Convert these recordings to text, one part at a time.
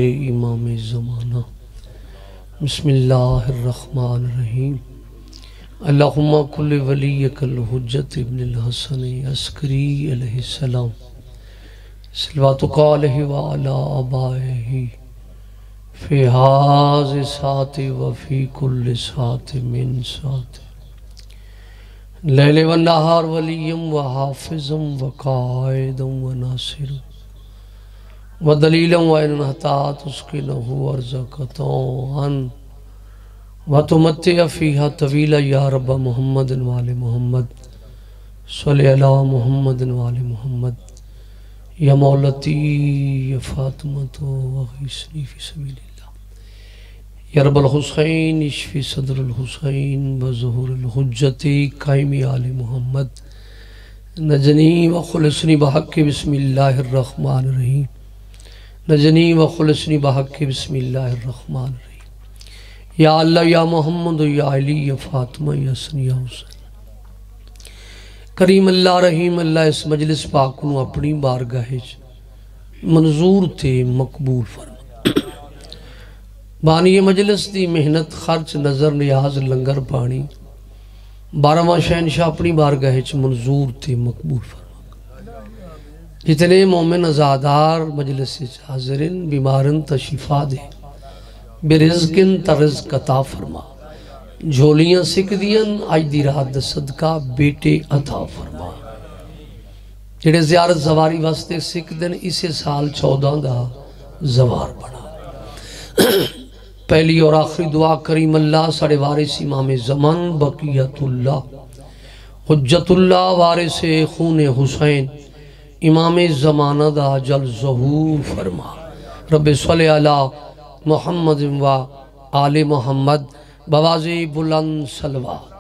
امام زمانہ بسم اللہ الرحمن الرحیم اللہم کل ولیک الحجت ابن الحسن عسکری علیہ السلام صلواتک علیہ وعلا آبائہ فی حاض سات وفی کل سات من سات لیل و نہار ولیم و حافظم و قائدم و ناصرم وَدَلِيلًا وَإِنَّ حَتَّى تُسْكِنَهُ وَرْزَقَتَوْ عَنْ وَتُمَتِّعَ فِيهَا طَوِيلًا يَا رَبَّ محمد وَآلِ محمد صلی علی محمد وَآلِ محمد یا مولتی یا فاطمت وغیثنی فی سبیل اللہ یا رب الحسین اشفی صدر الحسین وظہور الحجت قائمی آل محمد نجنی وخلصنی بحق بسم اللہ الرحمن الرحیم نجنی و خلصنی بحق بسم اللہ الرحمن الرحیم یا اللہ یا محمد یا علی یا فاطمہ یا حسن یا حسین کریم اللہ رحیم اللہ اس مجلس پاک نو اپنی بارگاہ منظور تے مقبول فرما بانی مجلس دی محنت خرچ نظر نیاز لنگر پانی 12واں شہنشاہ اپنی بارگاہ منظور تے مقبول فرما جتنے مومن ازادار مجلس حاضرین بیمارن تشفا دے برزقن ترزق عطا فرما جھولیاں سکھ دین آج دی رات صدقہ بیٹے عطا فرما جڑے زیارت زواری واسطے سکھ دن اسے سال 14 دا زوار بنا پہلی اور آخری دعا کریم اللہ ساڑے وارث امام زمان بقیت اللہ حجت اللہ وارث خون حسین امام زمانہ دا جل ظہور فرما رب صلی علی محمد و آل محمد بوازی بلند صلوات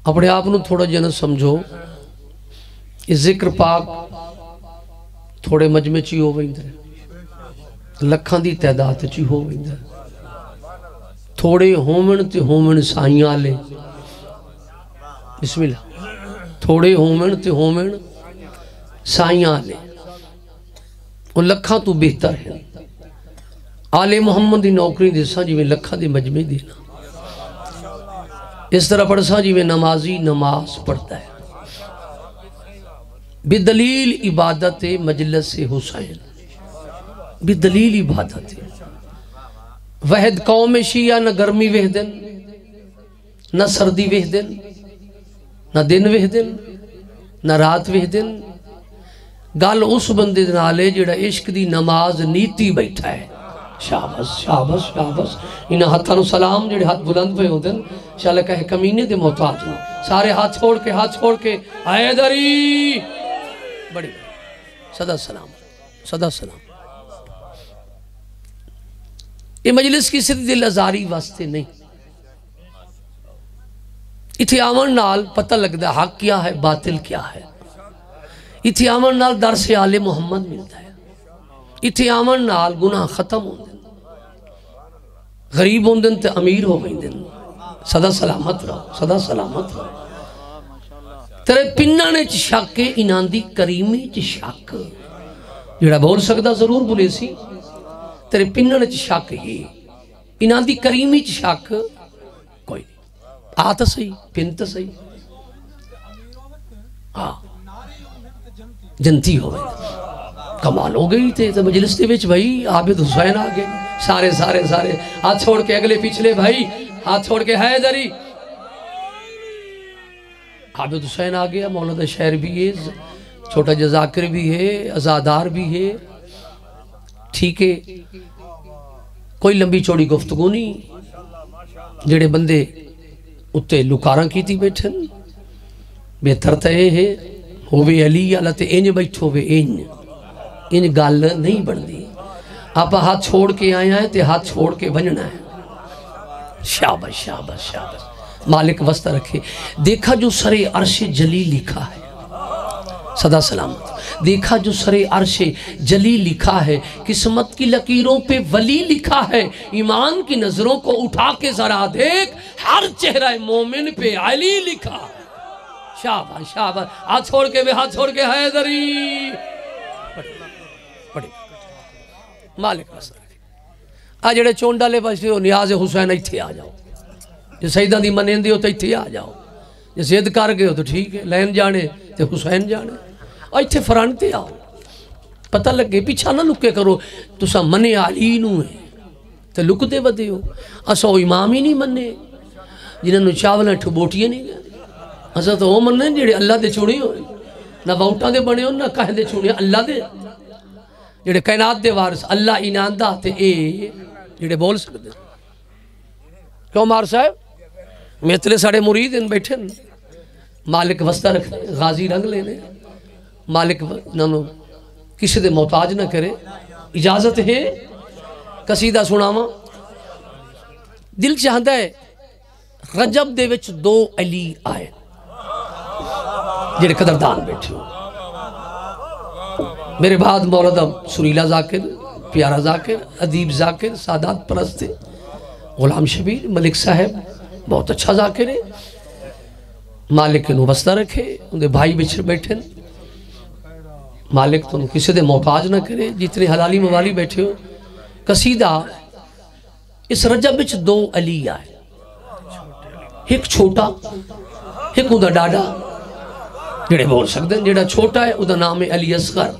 اپنے آپ نو تھوڑا جنہ سمجھو اس ذکر پاک تھوڑے مجمع چی ہو ویندے لکھاں دی تعداد چی ہو ویندے تھوڑے ہومن تے ہومن سائیاں لے بسم اللہ تھوڑے ہومن تے ہومن سائیاں لے وہ لکھاں تو بہتر ہے آل محمد دی نوکری دیسا جی میں لکھاں دی مجمع دینا اس طرح پڑھسا جی میں نمازی نماز پڑھتا ہے بدلیل عبادت مجلس حسین بدلیل عبادت وحد قوم شیعہ نہ گرمی وحدن نہ سردی وحدن نہ دن وحدن نہ رات وحدن گل اس بندے نالے جڑا عشق دی نماز نیتی بیٹھا ہے شابس شابس شابس انہا ہاتھانو سلام جڑے ہاتھ بلند پہ ہوتے ہیں شاءاللہ کہے کمینے دے محتاج ہوں سارے ہاتھ چھوڑ کے آئے داری بڑی صدا سلام یہ مجلس کی صرف دل ازاری واسطے نہیں اتھے آمن نال پتہ لگ دا حق کیا ہے باطل کیا ہے اتھے آمن نال درس آل محمد ملتا ہے اتھے آمن نال گناہ ختم ہوں دن غریب ہوں دن تے امیر ہو گئی دن صدا سلامت رہو تیرے پنانے چ شک انان دی کریمی چ شک جڑا بول سکتا ضرور بولے سی تیرے پنانے چ شک ہی انان دی کریمی چ شک کوئی نہیں آتا صحیح پنتا صحیح جنتی ہو گئی کمال ہو گئی تھے تو مجلس دے وچ بھائی عابد حسین آگئے سارے ہاتھ چھوڑ کے اگلے پچھلے بھائی ہاتھ چھوڑ کے حیدری عابد حسین آگیا مولانا شہر بھی ہے چھوٹا جزاکر بھی ہے ازادار بھی ہے ٹھیک ہے کوئی لمبی چوڑی گفتگو نہیں جڑے بندے اتے لکاراں کی تھی بیٹھن بہتر تے ہے ہووے علی اللہ تے اینج بیٹھو ہووے اینج گال نہیں بڑھ دی آپ ہاتھ چھوڑ کے آیا ہے تے ہاتھ چھوڑ کے بننا ہے شابش مالک وسط رکھے دیکھا جو سر عرش جلی لکھا ہے صدا سلامت دیکھا جو سر عرش جلی لکھا ہے قسمت کی لکیروں پہ ولی لکھا ہے ایمان کی نظروں کو اٹھا کے ذرا دیکھ ہر چہرہ مومن پہ علی لکھا ہے شاباش شاباش ہاتھ چھوڑ کے حیدری پڑھی مالک مسئلہ آج جڑے چونڈا لے پاس ہو نیاز حسین ایتھے آ جاؤ جو سیدہ دی منین دی ہو تو ایتھے آ جاؤ جو زید کر گئے ہو تو ٹھیک ہے لین جانے تو حسین جانے ایتھے فرانتے آؤ پتہ لگے پیچھا نہ لکے کرو تو سا منے علی نو ہے تو لک دے بدے ہو اسا وہ امام ہی نہیں منے جنہوں نے چاولیں ٹھبوٹیاں نہیں گئے اسا تو وہ منے جڑے اللہ دے چوڑی ہو نہ ووٹاں دے بنے ہو نہ کہیں دے چوڑی اللہ دے جڑے کائنات دے وارث اللہ انان دا تے اے جڑے بول سکتے کیوں مار صاحب میتلے ساڑے مرید ان بیٹھے مالک وسطہ رکھنے غازی رنگ لینے مالک نانو کسی دے محتاج نہ کرے اجازت ہے قصیدہ سناواں دل چاہتا ہے رجب دے وچ 2 علی آئے جڑے قدردان بیٹھے ہو میرے بعد مولانا سریلا ذاکر پیارا ذاکر ادیب ذاکر سادات پرست غلام شبیر ملک صاحب بہت اچھا ذاکر ہے مالک نو وسطہ رکھے ان دے بھائی بچھر بیٹھے مالک تو کسی دے محتاج نہ کرے جتنے حلالی موالی بیٹھے ہو قصیدہ اس رجب وچ 2 علی آئے ایک چھوٹا ایک اُدھا ڈاڈا جڑے بول سکتے ہیں جڑا چھوٹا ہے اُدھا نام ہے علی اصغر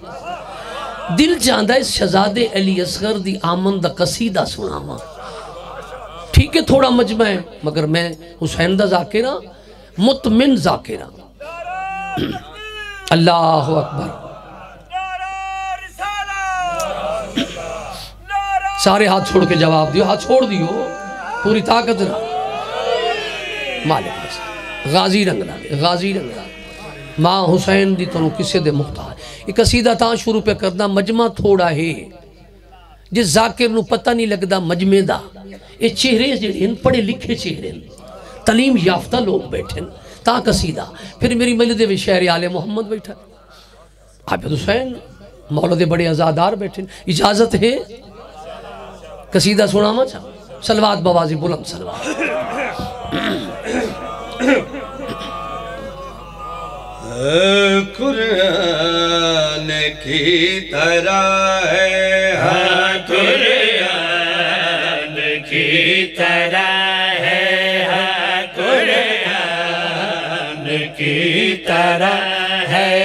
دل چاہتا ہے شہزادے علی اصغر دی آمن دا قصیدہ سناواں ٹھیک ہے تھوڑا مجمع ہے مگر میں حسین دا ذاکرہ مطمئن ذاکرہ اللہ اکبر سارے ہاتھ چھوڑ کے جواب دیو ہاتھ چھوڑ دیو پوری طاقت نہ مالک غازی رنگ لے ماں حسین دی تنو کسے دے محتاج ایک قصیدہ تاں شروع پہ کرنا مجمع تھوڑا ہے جس ذاکر نو پتہ نہیں لگدا مجمع دا یہ چہرے جڑے ان پڑھے لکھے چہرے تعلیم یافتہ لوگ بیٹھے تاں قصیدہ پھر میری ملد و شہر آل محمد بیٹھا عابد حسین مولا دے بڑے ازادار بیٹھے اجازت ہے قصیدہ سناما چاہا سلوات بوازی بلند سلوات قرآن کی طرح ہے قرآن کی طرح ہے قرآن کی طرح ہے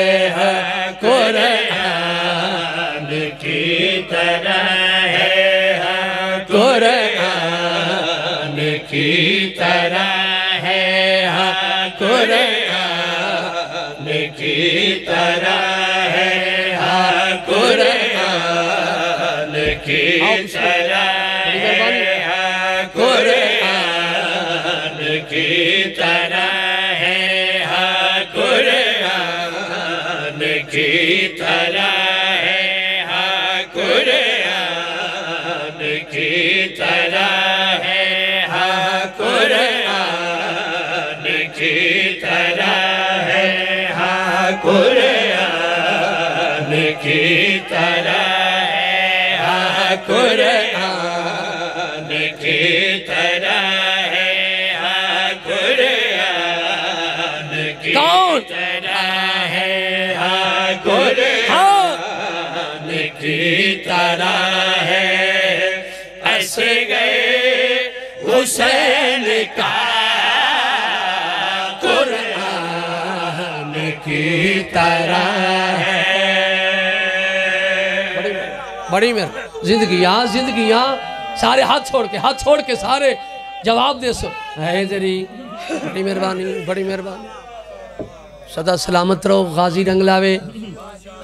قرآن کی طرح ہے قرآن کی طرح ہے قرآن کی طرح ہے قرآن کی طرح ہے قرآن کی طرح ہے قرآن کی طرح ہے قرآن کی طرح ہے قرآن کی طرح قرآن کی طرح ہے قرآن کی طرح ہے قرآن کی طرح ہے قرآن کی طرح ہے اصغر حسین کا کی طرح ہے بڑی زندگیاں سارے ہاتھ چھوڑ کے سارے جواب دے سو حیدری بڑی مہربانی صدا سلامت رہو غازی رنگ لاوے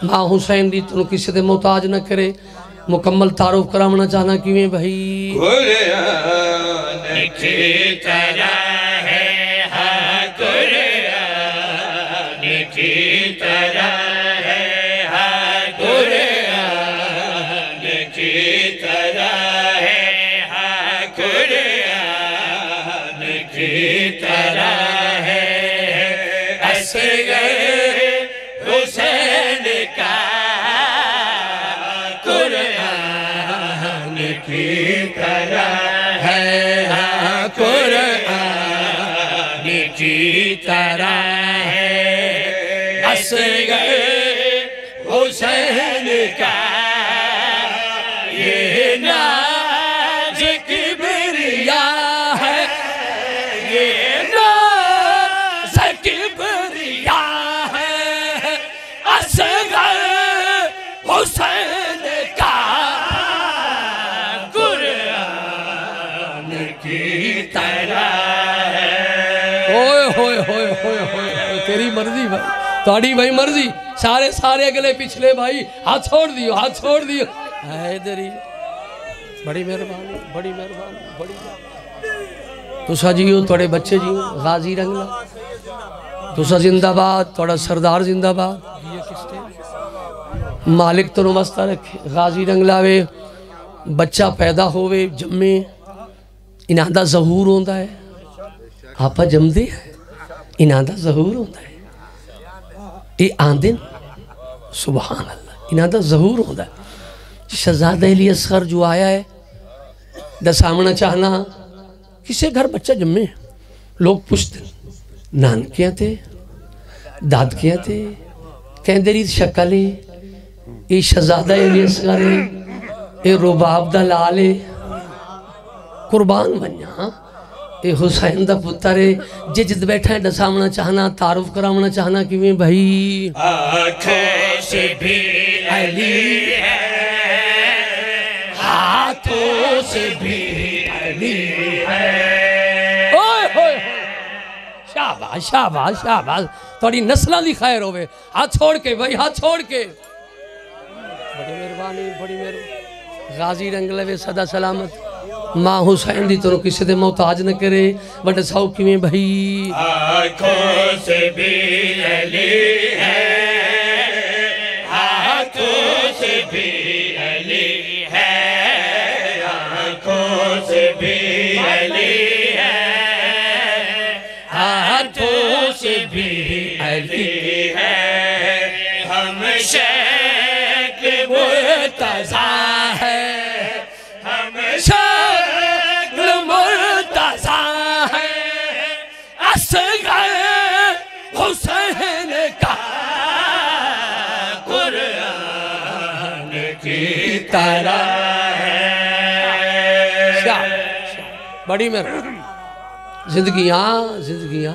ماں حسین دی تنو کسی دے محتاج نہ کرے مکمل تعارف کرامنا چاہنا کیویں بھائی قرآن کی طرح ہے قرآن کی طرح ہے قرآن کی طرح ہے قرآن کی طرح ہے اصغر حسین کا قرآن کی طرح ہے قرآن کی طرح ہے مرضی بھائی تھوڑی بھائی مرضی سارے سارے اگلے پچھلے بھائی ہاتھ چھوڑ دیو ہاتھ چھوڑ دیو حیدری بڑی مہربانی بڑی مہربانی بڑی تسا جیو تھوڑے بچے جیو غازی رنگلا تسا زندہ باد تھوڑا سردار زندہ باد مالک تو نمستہ رکھے غازی رنگلاوے بچہ پیدا ہوئے جمعے انہاں دا ظہور ہوندہ ہے آپا جم دے انہاں دا ظہور ہوندہ ہے اے آندن سبحان اللہ انہاں دا ظہور ہوندہ ہے شہزادہ علی اصغر جو آیا ہے دا سامنا چاہنا کسے گھر بچہ جمعے لوگ پوچھتے نان کیا تھے داد کیا تھے کہیں دیری شکلے اے شہزادہ علی اصغر اے رباب دا لالے قربان بنیا اے حسین دا پترے جے جد بیٹھا ہے دا سامنا چاہنا تعارف کرامنا چاہنا کہ میں بھائی آنکھوں سے بھی علی ہے ہاتھوں سے بھی علی ہے شاباش شاباش شاباش توڑی نسلہ دی خیر ہوئے ہاتھ چھوڑ کے بھائی ہاتھ چھوڑ کے بڑی مہربانی بڑی مہربانی غازی رنگلے صدا سلامت ماں حسین دی تو کسی دے محتاج نہ کرے بڑے ساؤکی میں بھائی آنکھوں سے بھی علی ہے ہاتھوں سے بھی علی ہے آنکھوں سے بھی علی ہے ہاتھوں سے بھی علی ہے ہم شکل مرتضیٰ ہے ہم شکل مرتضیٰ ہے اصغر حسین کا قرآن کی طرح ہے بڑی مہربانی زندگیاں زندگیاں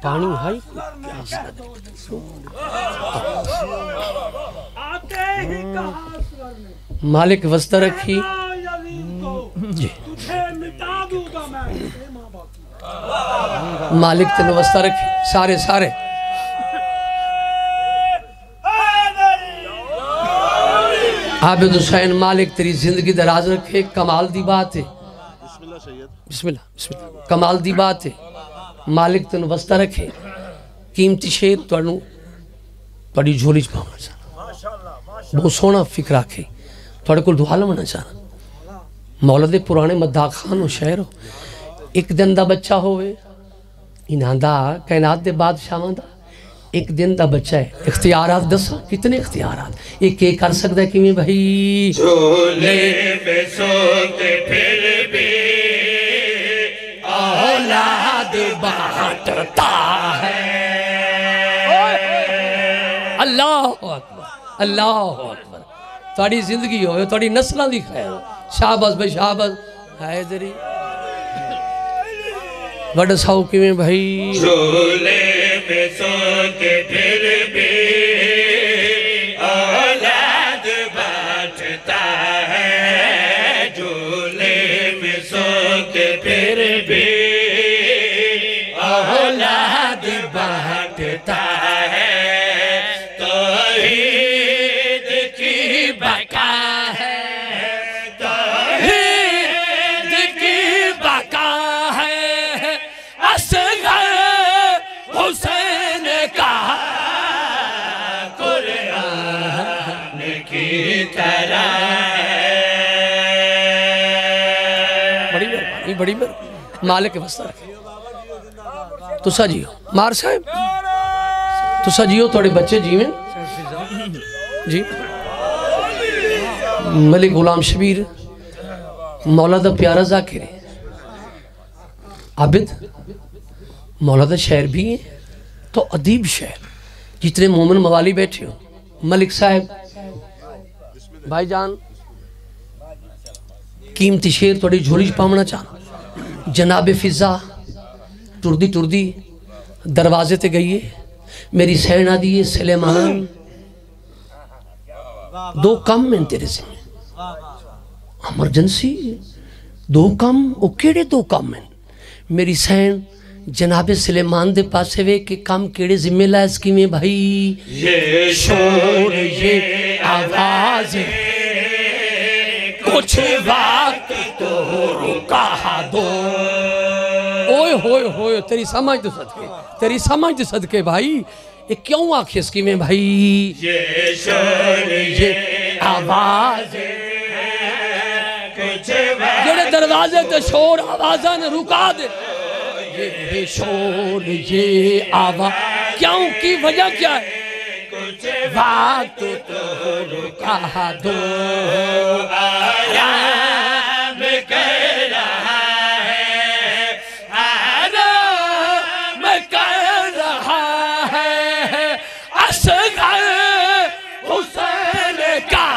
پانی ہائی مالک وسطہ رکھی جی مالک تنو وسطہ رکھی سارے سارے عابد حسین مالک تیری زندگی دراز رکھے کمال دی بات ہے بسم اللہ بسم اللہ کمال دی بات ہے مالک تنو وسطہ رکھے قیمتی شیر توڑنو پڑی جھولی چپاؤنا چاہنا بہت سونا فکر آکھے توڑے کل دعا لمنا چاہنا مولد پرانے مدہ خان و شہر ہو ایک دن دا بچہ ہوئے انہاں دا کائنات دے بادشاہ دا ایک دن دا بچہ ہے اختیارات دسا کتنے اختیارات ایک ایک کر سکتا ہے کہ میں بھائی جھولے میں سوتے پھر بھی اولاد بانٹتا ہے اللہ اکبر اللہ اکبر توڑی زندگی ہوئے توڑی نسلہ دی خیر ہو شاباز بھائی شاباز حیدری بڑا ساؤ کی میں بھائی جھولے میں سوتے پھر بھی اولاد بانٹتا ہے جھولے میں سوتے پھر بھی اولاد بانٹتا ہے توحید کی بقا ہے توحید کی بقا ہے اصغر حسین کا قرآن کی طرح ہے بڑی مہربانی بڑی مہربانی مالک وسطہ رکھے تو سجیو مار صاحب تو سجیو توڑے بچے جیویں جی ملک غلام شبیر مولا دا پیارا ذاکر ہے عابد مولا دا شہر بھی ہیں تو عدیب شہر جتنے مومن موالی بیٹھے ہو ملک صاحب بھائی جان قیمتی شیر توڑی جھولی پامنا چاہنا جناب فضا ٹردی دروازے تے گئی ہے میری سینہ دیئے سلیمان دو کم میں تیرے سے ایمرجنسی دو کم او کیڑے دو کم میں میری سین جناب سلیمان دے پاسے وے کہ کام کیڑے ذمہ لائے اس کی میں بھائی یہ شور یہ آواز کچھ وقت تو رکا دو اوئے ہوئے ہوئے تیری سمجھ دے صدقے بھائی یہ کیوں آنکھ اس کی میں بھائی یہ شور یہ آواز کچھ وقت جڑے دروازے تے شور آوازہ نے رکا دے یہ شور یہ آواز کیوں کی وجہ کیا ہے کچھ وقت تو رکا دو آرام کر رہا ہے آرام کر رہا ہے اصغر حسین کا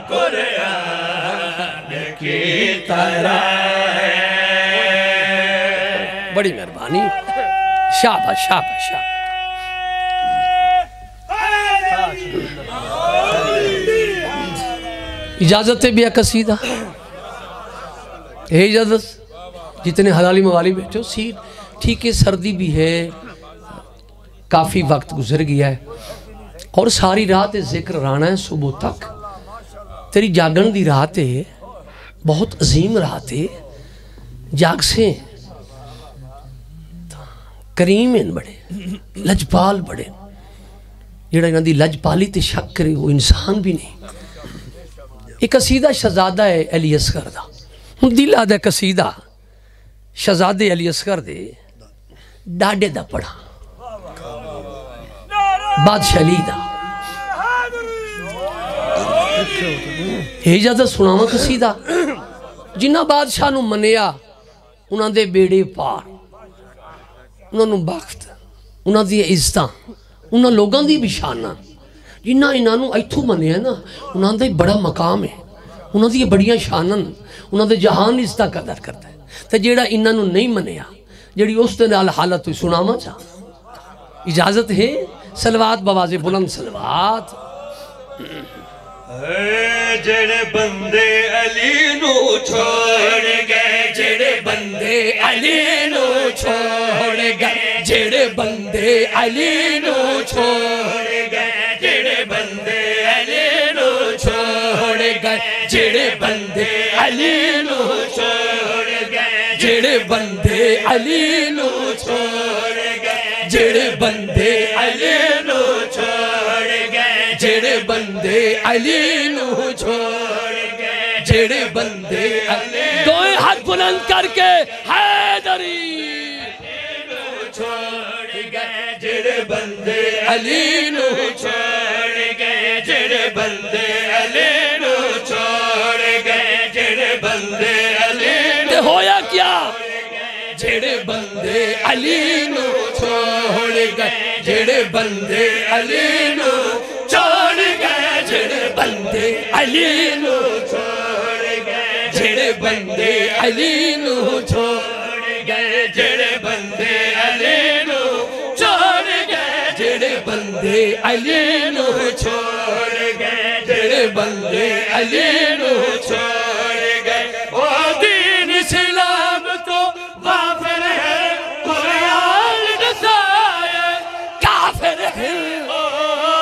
قرآن کی طرح بڑی مہربانی شاباش شاباش شاباش اجازت ہے بھی قصیدہ ہے اجازت جتنے حلالی موالی بیٹھو سیٹ ٹھیک ہے سردی بھی ہے کافی وقت گزر گیا ہے اور ساری رات ذکر رانا ہے صبح تک تیری جاگن دی رات ہے بہت عظیم رات ہے جاگ سے کریم ہیں بڑے لجپال بڑے جڑا انہاں دی لجپالی تے شک کرے وہ انسان بھی نہیں ایک قصیدہ شہزادہ ہے علی اصغر دا ہن دل آدھا قصیدہ شہزادے علی اصغر دے ڈاڈے دا پڑھا بادشاہ علی دا اجازت سناواں قصیدہ جنہ بادشاہ نو منیا انہاں دے بیڑے پار انہاں نو بخت انہاں دی عزتاں انہاں لوگاں دی بشانہ جنہ انہاں نو ایتھو منیا نا انہاں دے بڑا مقام ہے انہاں دی بڑیاں شانن انہاں دے جہان عزتاں قدر کرتا ہے تے جیڑا انہاں نو نہیں منیا جیڑی اس دے نال حالت ہوئی سناواں چاہ اجازت ہے صلوات بواز بلند صلوات جڑے بندے علی نو چھوڑ گئے جڑے بندے علی نو چھوڑ گئے جڑے بندے علی نو چھوڑ گئے جڑے بندے علی نو چھوڑ گئے جڑے بندے علی نو چھوڑ گئے جڑے بندے علی نو چھوڑ گئے جڑے بندے علی نو چھوڑ گئے جڑے بندے علی نو چھوڑ گئے جڑے بندے علی دوئے ہاتھ بلند کر کے حیدری نو چھوڑ گئے جڑے بندے علی نو چھوڑ گئے جڑے بندے علی نو چھوڑ گئے جڑے بندے علی تے ہویا کیا جڑے بندے علی نو چھوڑ گئے جڑے بندے علی نو چھوڑ گئے جڑے بندے علی نو چھوڑ گئے جڑے بندے علی نو چھوڑ گئے جڑے بندے علی نو چھوڑ گئے جڑے بندے علی نو چھوڑ گئے جڑے بندے علی نو چھوڑ گئے او دین اسلام تو کافر ہے قرآن دسائے کافر ہے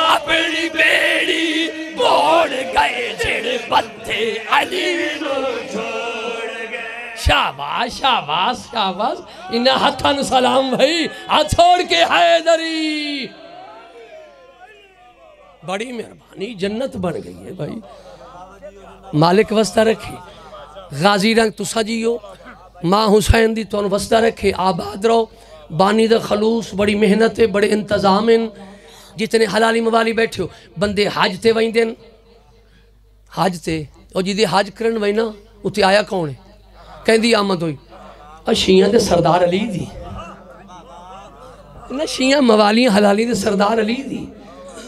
اپنی بیڑی موڑ گئے جڑے بندے علی نو چھوڑ گئے شاباش شاباش شاباش انہا ہتھن سلام بھائی ہاتھ چھوڑ کے حیدری بڑی مہربانی جنت بن گئی ہے بھائی مالک وسطہ رکھے غازی رنگ تسا جیو ماں حسین دی تو وسطہ رکھے آباد رہو بانی دا خلوص بڑی محنت ہے بڑے انتظام ہیں جتنے حلالی موالی بیٹھے ہو بندے حج تے وہیں دن حج تے اور جی دی حج کرن وہیں نا اتے آیا کون ہے کہیں دی آمد ہوئی شیعہ دے سردار علی دی شیعہ موالیاں حلالی دے سردار علی دی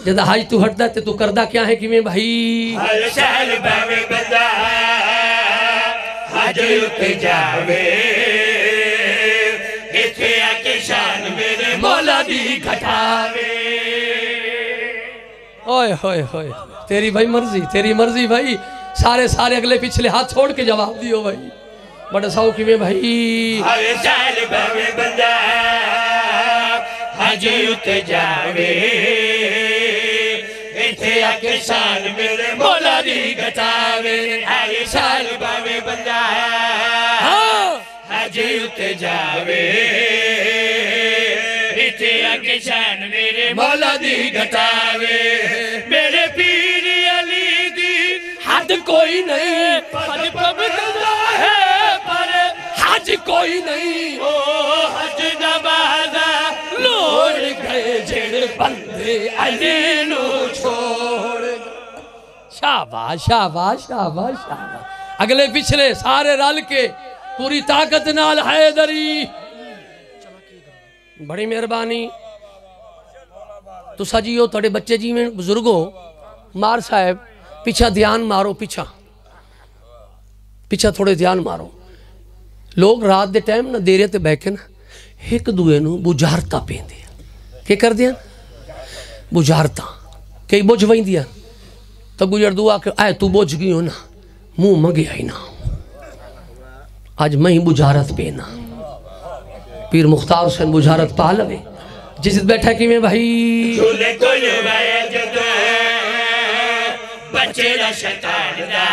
جدہ حج تو ہٹتا ہے تو کردہ کیا ہے کہ میں بھائی ہر شہر بہوے بدا حج اتے جاوے اتھے آکے شان میرے مولا دی گھٹاوے اوئے ہوئے ہوئے تیری بھائی مرضی بھائی سارے اگلے پچھلے ہاتھ چھوڑ کے جواب دیو بھائی بڑا ساؤ کی میں بھائی ہر سال بھوے بندہ حجی اتے جاوے ایتھے آکے شان میرے مولا دی گھٹاوے ہر سال بھوے بندہ حجی اتے جاوے ایتھے آکے شان میرے مولا دی گھٹاوے میرے پیر علی دی حد کوئی نہیں حد پبدہ ہے پر حج کوئی نہیں او حج نبازہ لوڑ گئے جڑے بندے علی نو چھوڑ گئے شاباش شاباش شاباش شاباش اگلے پچھلے سارے رل کے پوری طاقت نال حیدری بڑی مہربانی تو سجیو توڑے بچے جی میں بزرگوں مار صاحب پیچھا دھیان مارو پیچھا تھوڑے دھیان مارو لوگ رات دے ٹائم نہ دیرے تے بیٹھے نا ایک دوئے نو بجارتا پین دیا کیا کر دیا بجارتا کئی بوجھ وہیں دیا تو گجر دعا کہ آئے تو بوجھ گئی ہو نا منہ مگے آئی نا آج میں ہی بجارت پینا پیر مختار حسین بجارت پالوے جس بیٹھا کی میں بھائی جھولے کلو بھائی جدو بچے دا شیطان دا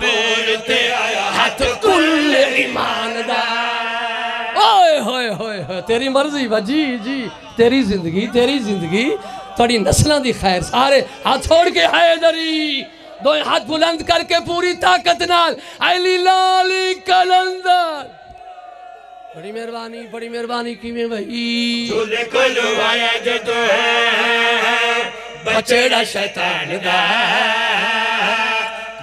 بولتے آیا ہاتھ کل ایمان دا اوئے ہوئے ہوئے تیری مرضی با جی جی تیری زندگی تھوڑی نسلوں دی خیر سارے ہاتھ چھوڑ کے حیدری دو ہاتھ بلند کر کے پوری طاقت نال علی لالی کلندر بڑی مہربانی کی میں بھائی جھولے کلو آیا جدو بچڑا شیطان دا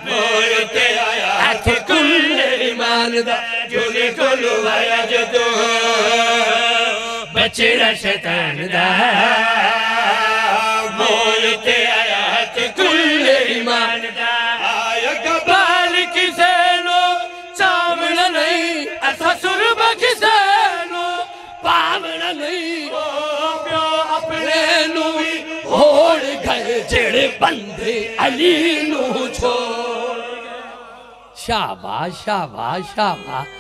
بولتے آیا ہاتھ کل ایمان دا جھولے کلو آیا جدو بچڑا شیطان دا بولتے آیا ہاتھ کل ایمان دا آیا کبال کسے نو سامنا نہیں ایسا سرب کسے نو پامنا نہیں پیو اپنے نو ہوڑ گئے جڑے بندے علی نو چھوڑ شاباش شاباش شاباش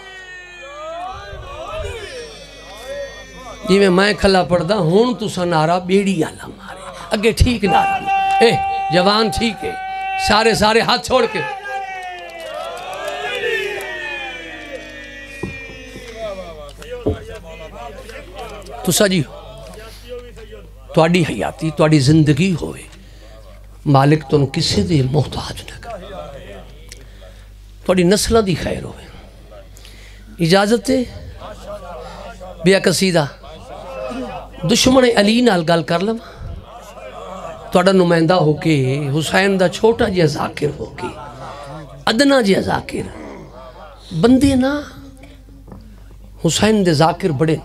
جی میں کھلا پڑھدا ہون تو سا نارا بیڑی آلا مارے اگے ٹھیک نارا جوان ٹھیک ہے سارے ہاتھ چھوڑ کے تو سجی ہو توڑی حیاتی توڑی زندگی ہوئے مالک تو کسی دے محتاج نہ کر توڑی نسلہ دی خیر ہوئے اجازت ہے بیا قصیدہ دشمن علی نال گل کر لما توڑا نمائندہ ہو کے حسین دا چھوٹا جیا ذاکر ہو کے ادنا جیا ذاکر بندے نا حسین دے ذاکر بڑے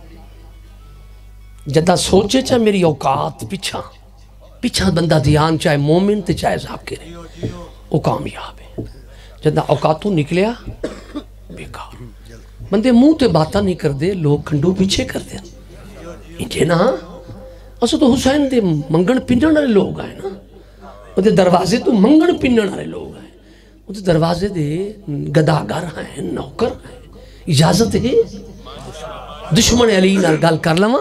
جدہ سوچے چاہے میری اوقات پیچھا بندہ دیان چاہے مومن تے چاہے ذاکر ہے وہ کامیاب ہے جدہ اوقاتوں نکلیا بیکار بندے منہ تے باتاں نہیں کر دے لوگ کھنڈو پیچھے کر دے انجھے نا اسو تو حسین دے منگن پنجن والے لوگ آئے نا وہ دے دروازے تو منگن پنجن والے لوگ آئے وہ دے دروازے دے گداگر ہیں نوکر ہیں اجازت ہے دشمن علی نال گل کر لما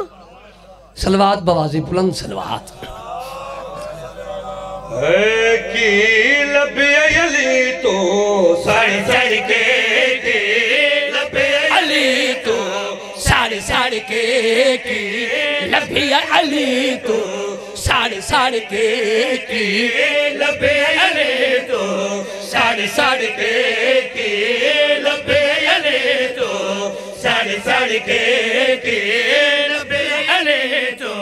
سلوات بوازی بلند سلوات کی لبی علی تو ساڑ کے لبی علی تو ساڑ کے لبی علی تو ساڑ کے لبی علی تو ساڑ کے لبی علی تو ساڑ کے لبی علی تو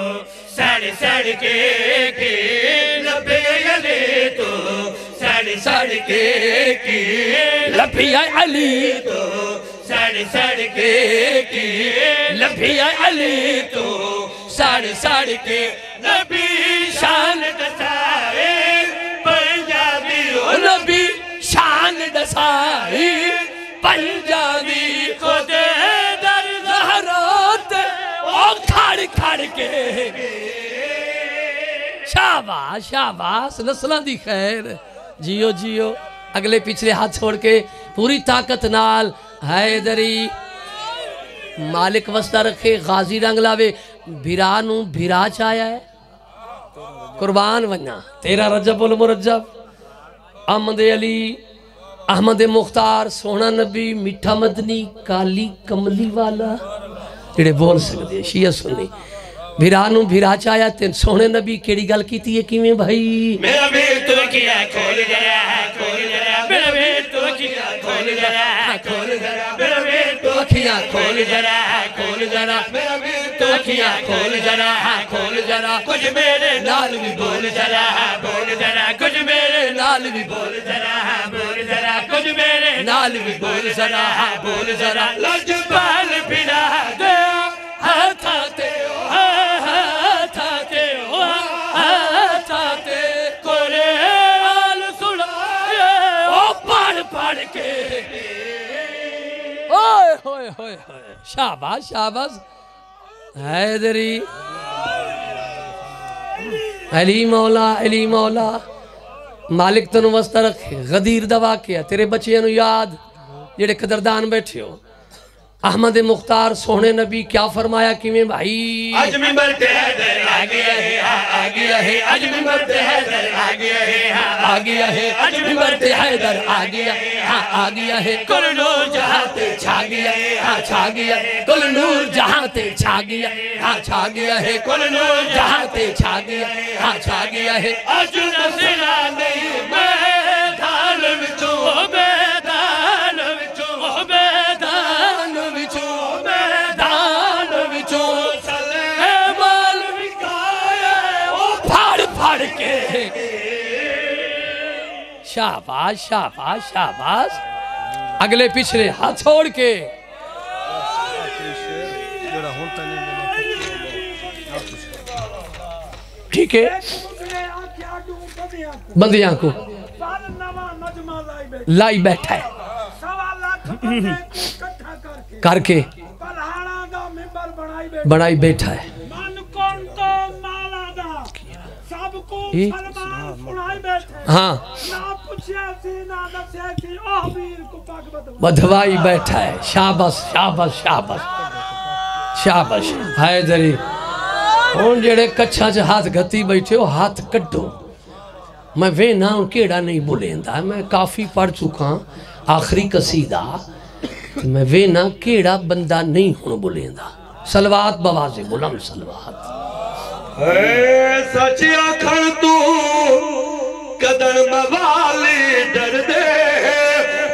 ساڑ کے لبی علی تو ساڑ کے لبی علی تو ساڑ کے لبی علی تو ساڑ کے نبی شان دسائے پنجابی نبی شان دسائے پنجابی خود در زہرات کھڑ کے شاباش شاباش نسلہ دی خیر جیو اگلے پچھلے ہاتھ چھوڑ کے پوری طاقت نال حیدری مالک وسطہ رکھے غازی رنگ لاوے بھیرانو بھیرا چایا ہے قربان ونیا تیرا رجب المرجب احمد علی احمد مختار سونا نبی میٹھا مدنی کالی کملی والا جڑے بول سکتے شیعہ سنی بھیرانو بھیرا چایا تین سونے نبی کیڑی گل کی تھی کیویں بھائی میرا بیت تو کیا کھول گیا کھول گیا میرا بیت تو کیا کھول گیا کھول گیا میرا بیت تو کیا کھول گیا کھول گیا میرا بیت تو کیا کھول گیا کھول گیا کچھ میرے نال بھی بول جرا بول جرا کچھ میرے نال بھی بول جرا بول جرا کچھ میرے نال بھی بول جرا بول جرا لجپال پھرا دے ہاتھاتے ہوئے ہوئے ہوئے شاباش شاباش حیدری علی مولا مالک تنو وسط رکھے غدیر دوا کیا تیرے بچے انو یاد جڑے قدردان بیٹھے ہو احمد مختار سونے نبی کیا فرمایا کیویں بھائی آج ممبر تے حیدر آگیا ہے آگیا ہے آج ممبر تے حیدر آگیا ہے آگیا ہے آج ممبر تے حیدر آگیا ہے آگیا ہے کل نور جہاں تے چھا گیا ہے چھا گیا ہے کل نور جہاں تے چھا گیا ہے چھا گیا ہے کل نور جہاں تے چھا گیا ہے چھا گیا ہے آج نسلہ نہیں میدان وچوں میدان وچوں میدان وچوں میدان وچوں سلیمان وکائے او پھاڑ پھاڑ کے شاباش شاباش شاباش اگلے پچھلے ہاتھ چھوڑ کے ٹھیک ہے بندیاں کو لائی بیٹھا ہے کر کے بڑائی بیٹھا ہے ہاں بدھوائی بیٹھا ہے شاباش شاباش شاباش شاباش حیدری ان جڑے کچھا چھ ہاتھ گھتی بیٹھے ہو ہاتھ کٹو میں وینا ان کیڑا نہیں بولیندا میں کافی پڑھ چکا آخری قصیدہ میں وینا کیڑا بندہ نہیں ہوں بولیندا سلوات بوازے بلند سلوات اے سچیا کھڑ تو قدر موالی ڈر دے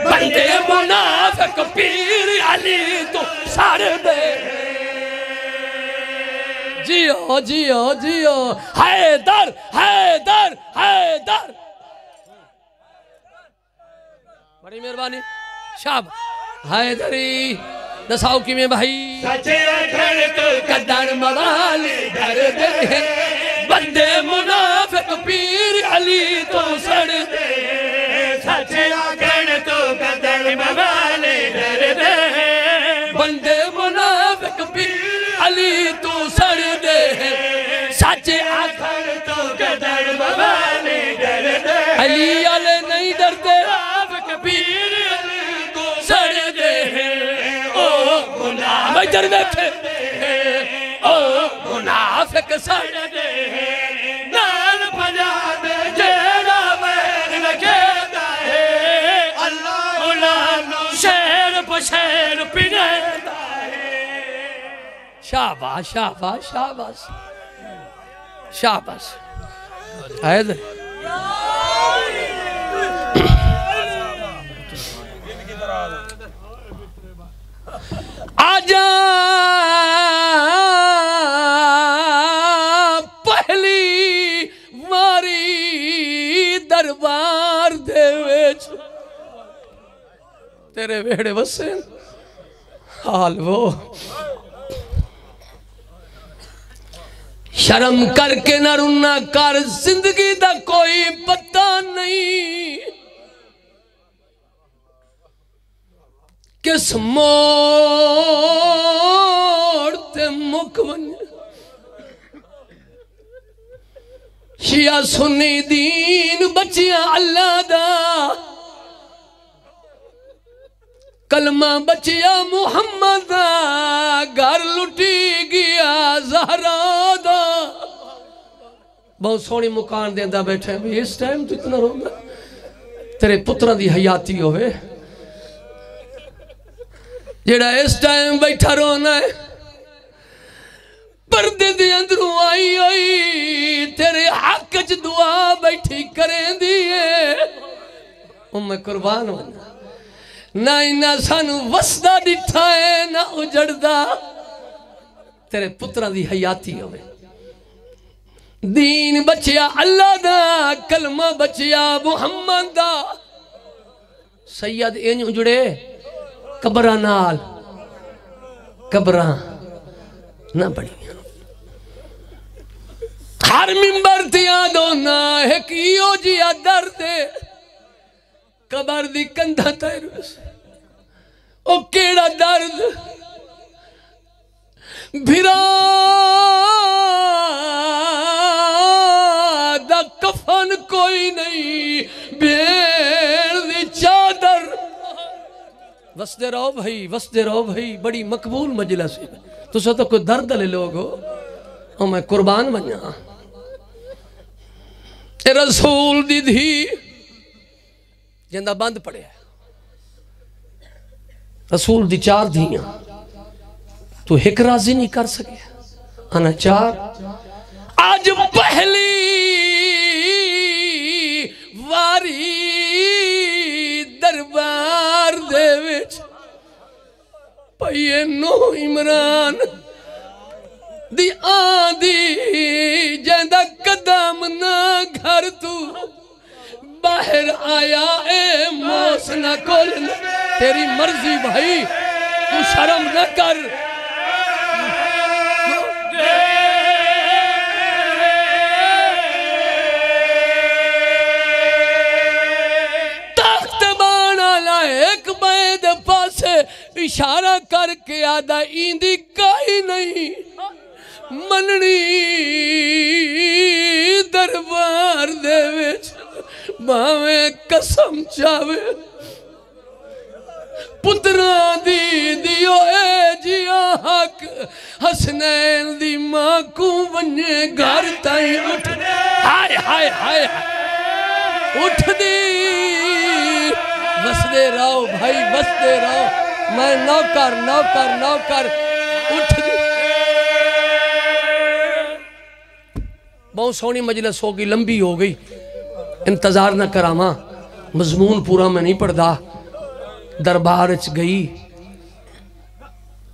بندے منافق پیر علی تو سار دے جیو جیو جیو حیدر حیدر حیدر بڑی مہربانی شاب حیدری دساؤ کی میں بھائی سچے اکھڑ تو قدر موالی ڈر دے بندے منافق پیر علی تو سڑ دے سچے اکھڑ تو قدر موالی ڈر دے بندے منافق پیر علی تو سڑ دے سچے اکھڑ تو قدر موالی ڈر دے علی علی نہیں ڈرتے منافق پیر علی تو سڑ دے مجر بیٹھے او منافق سڑ دے نال پجا دے جیڑا مین لگیتا ہے اللہ مولانو شیر پشیر پنیتا ہے شاباش شاباش شاباش شاباش حیدر آجا پہلی ماری دربار دے ویچ تیرے ویڑے وسین حال وہ شرم کر کے نہ رونا کر زندگی دا کوئی پتہ نہیں کس موڑ تے مکون شیعہ سنی دین بچیاں اللہ دا کلمہ بچیا محمد گھر لٹی گیا زہرا دا بہت سونی مکان دیندہ بیٹھے ہیں اس ٹائم تو اتنا رونا تیرے پترہ دی حیاتی ہوئے جیڑا اس ٹائم بیٹھا رونا ہے پردے دے اندروں آئی آئی تیرے حق چ دعا بیٹھی کریں دیئے قربان ہونا نہ انہا سانو وسدہ ڈٹھا ہے نہ اجڑدہ تیرے پترہ دی حیاتی ہوئے دین بچیا اللہ دا کلمہ بچیا محمد دا سید این اجڑے قبران نال قبران نہ بڑی ہر ممبر تیا دونا ہے کیو جیا درد قبر دی کندھا تیروس او کیڑا درد بھرا دا کفن کوئی نہیں بیر دی چادر وسدے رہو بھائی بڑی مقبول مجلس ہے تو سو تو کوئی درد لے لوگو اور میں قربان بنیا اے رسول دی دھی جندہ بند پڑے ہے رسول دی 4 دھیاں تو ایک راضی نہیں کر سکے انا 4 آج پہلی واری دربار دے وچ پئیے نو عمران دی آدھی جیندہ قدم نہ گھر تو باہر آیا اے موسنہ کل تیری مرضی بھائی تو شرم نہ کر تخت بانا لائے ایک بید پاسے اشارہ کر کے آدھا ایندی کائی نہیں مننی دربار دے وچ باویں قسم چاوے پترہ دی دیو اے جیا حق حسنین دی ماں کو ونجے گھر تائیں اٹھ ہائے ہائے ہائے اٹھ دی وسدے رہو بھائی وسدے رہو میں نوکر اٹھ دی بہت سونی مجلس ہوگی لمبی ہو گئی انتظار نہ کراما مضمون پورا میں نہیں پڑھدا دربار اچ گئی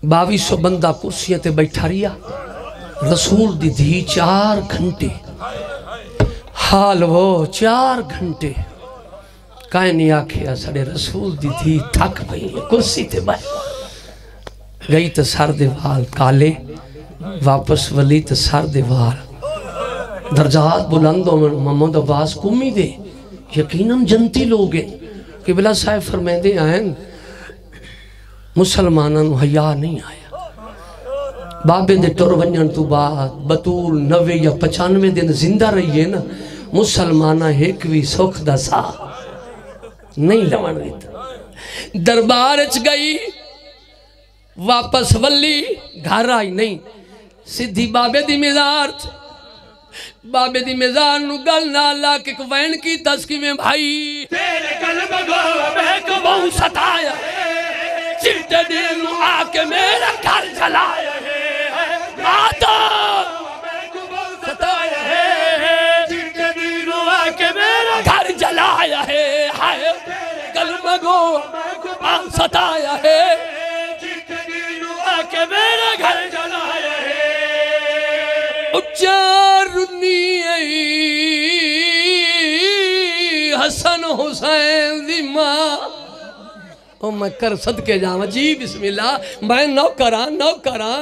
2200 بندہ کرسیاں تے بیٹھا ریا رسول دی دھی 4 گھنٹے حال وہ 4 گھنٹے کائیں نہیں آکھیا سڑے رسول دی دھی تھک بھئی کرسی تے بیٹھ گئی تے سر دے وال کالے واپس ولی تے سر دے وال درجات بلندوں میں محمد عباس کمی دے یقیناً جنتی لوگ ہیں قبلہ صاحب فرمائیں دے آئیں مسلمانان حیاء نہیں آیا بابے دے ٹر ونجن تو بعد بطول 90 یا 95 دن زندہ رہی ہے نا مسلمانہ ایکوی سوکھ دا سا نہیں لمن دیتا دربار اچ گئی واپس ولی گھر آئی نہیں سدھی بابے دی مزار بابے دی مزار نو گل نالا کہ وین کی تسکی میں بھائی تیرے قلب گو میں کو بہو ستایا چلتے دن آکے میرا گھر جلایا آتا میں کو بہو ستایا چلتے دن آکے میرا گھر جلایا ہے قلب گو میں کو بہو ستایا چلتے دن آکے میرا گھر جلایا چار رنی حسن حسین دی ماں او میں کر صدقے جاؤں جی بسم اللہ میں نوکراں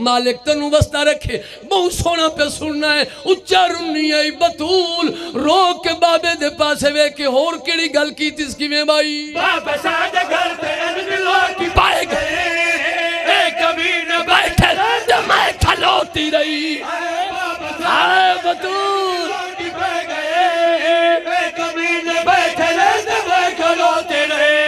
مالک تنو بستہ رکھے بہت سونا پہ سننا ہے اچھا رنی بطول رو کے بابے دے پاسے وے کہ اور کیڑی گل کی تیس کی میں بھائی بابا ساڑھے گھر تے انجلو کی پائے گئے ایک امین بیٹھے جو میں کھلوتی رہی آئے بطول کی پہ گئے ایک امین بیٹھے جو میں کھلوتی رہی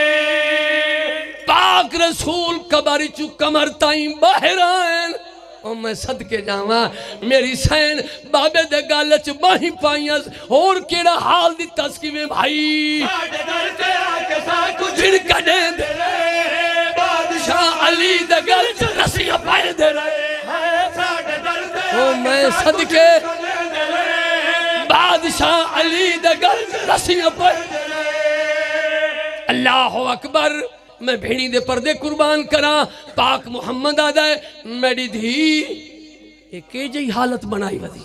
وچو کمر تائیں باہر آئیں اور میں صدقے جاواں میری سین بابے دے گالچ باہی پائیاں اور کیڑا حال دی تسکیویں بھائی ساڑھے در تے آکے ساکو جھڑکا دے دے رہے بادشاہ علی دے گالچ رسیاں پائے دے رہے ساڑھے در تے اور میں صدقے بادشاہ علی دے گالچ رسیاں پائے دے رہے اللہ اکبر میں بھیڑی دے پردے قربان کرا پاک محمد آدھائے میری دھی ایک جئی حالت بنائی ودی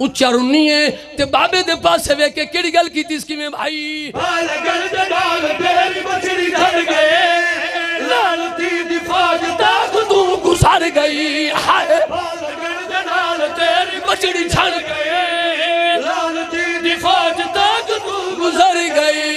اچھا رنی ہے تے بابے دے پاس سے ویکے کیڑی گل کی تیس کی میں بھائی بالا گل دے ڈال تیری بچڑی جھڑ گئے لالتی دی فوج تاک تو گزار گئی ہائے بالا گل دے ڈال تیری بچڑی جھڑ گئے لالتی دی فوج تاک تو گزر گئی